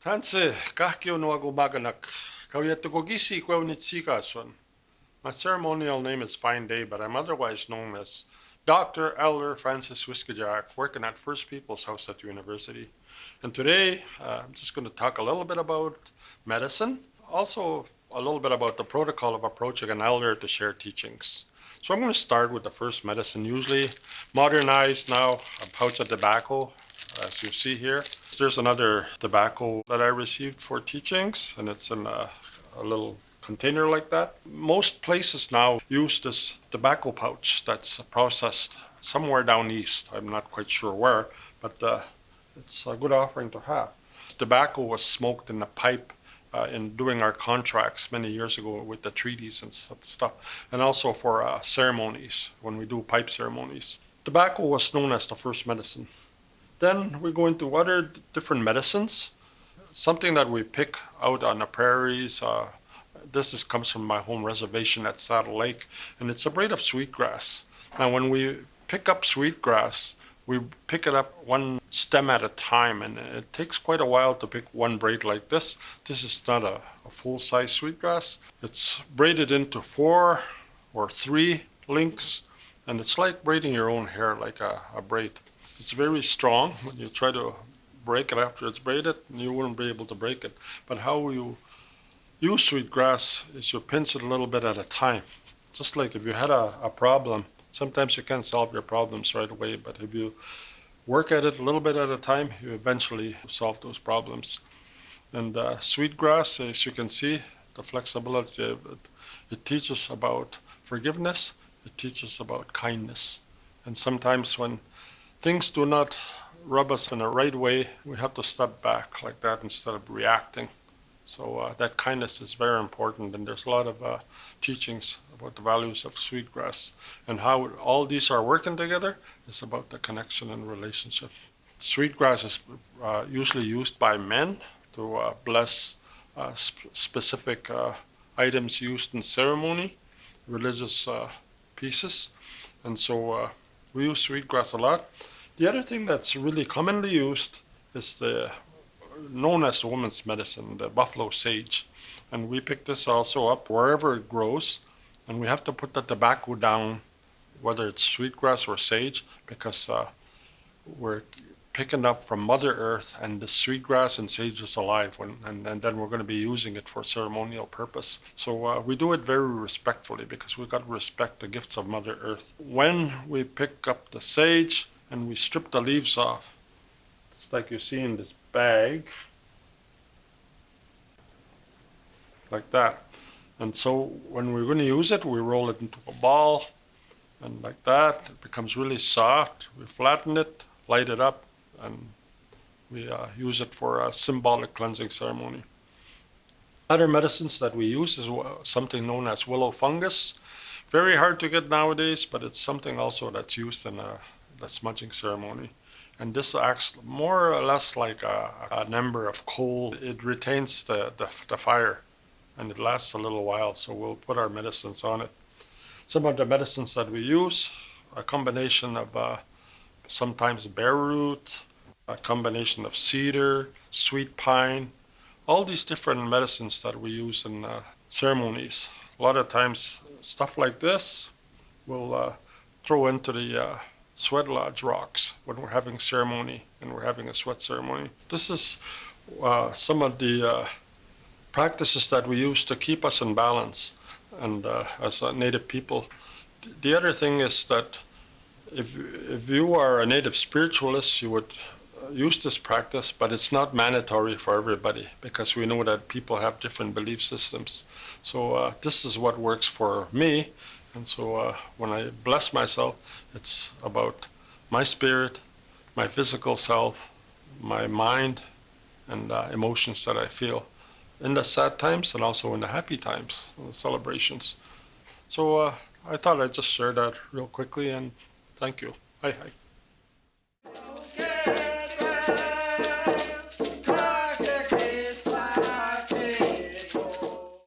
Tanse, kahkio no agumaganak. Kawyatugogisi kwewnitsikason. My ceremonial name is Fine Day, but I'm otherwise known as Dr. Elder Francis Whiskeyjack, working at First People's House at the University. And today, I'm just going to talk a little bit about medicine, also a little bit about the protocol of approaching an elder to share teachings. So I'm going to start with the first medicine, usually modernized now, a pouch of tobacco, as you see here. There's another tobacco that I received for teachings, and it's in a little container like that. Most places now use this tobacco pouch that's processed somewhere down east. I'm not quite sure where, but it's a good offering to have. Tobacco was smoked in a pipe in doing our contracts many years ago with the treaties and stuff, and also for ceremonies, when we do pipe ceremonies. Tobacco was known as the first medicine. Then we go into other different medicines, something that we pick out on the prairies. This comes from my home reservation at Saddle Lake, and it's a braid of sweetgrass. Now, when we pick up sweetgrass, we pick it up one stem at a time, and it takes quite a while to pick one braid like this. This is not a full-size sweetgrass. It's braided into 4 or 3 links, and it's like braiding your own hair, like a braid. It's very strong. When you try to break it after it's braided, you wouldn't be able to break it. But how you use sweetgrass is you pinch it a little bit at a time. Just like if you had a problem, sometimes you can't solve your problems right away, but if you work at it a little bit at a time, you eventually solve those problems. And sweetgrass, as you can see, the flexibility of it, it teaches about forgiveness, it teaches about kindness. And sometimes when things do not rub us in the right way, we have to step back like that instead of reacting. So that kindness is very important, and there's a lot of teachings about the values of sweetgrass. And how all these are working together is about the connection and relationship. Sweetgrass is usually used by men to bless specific items used in ceremony, religious pieces. And so we use sweetgrass a lot. The other thing that's really commonly used is known as the woman's medicine, the buffalo sage. And we pick this also up wherever it grows. And we have to put the tobacco down, whether it's sweetgrass or sage, because we're picking up from Mother Earth, and the sweetgrass and sage is alive, and then we're going to be using it for ceremonial purpose. So we do it very respectfully, because we've got to respect the gifts of Mother Earth. When we pick up the sage and we strip the leaves off, it's like you see in this bag, like that. And so when we're going to use it, we roll it into a ball, and like that, it becomes really soft. We flatten it, light it up, and we use it for a symbolic cleansing ceremony. Other medicines that we use is something known as willow fungus. Very hard to get nowadays, but it's something also that's used in the smudging ceremony. And this acts more or less like an ember of coal. It retains the fire, and it lasts a little while, so we'll put our medicines on it. Some of the medicines that we use, a combination of sometimes bear root, a combination of cedar, sweet pine, all these different medicines that we use in ceremonies. A lot of times stuff like this we'll throw into the sweat lodge rocks when we're having ceremony and we're having a sweat ceremony. This is some of the practices that we use to keep us in balance, and as a native people. The other thing is that if you are a native spiritualist, you would use this practice, but it's not mandatory for everybody, because we know that people have different belief systems. So this is what works for me, and so when I bless myself, it's about my spirit, my physical self, my mind, and emotions that I feel in the sad times and also in the happy times, the celebrations. So I thought I'd just share that real quickly, and thank you. Hi.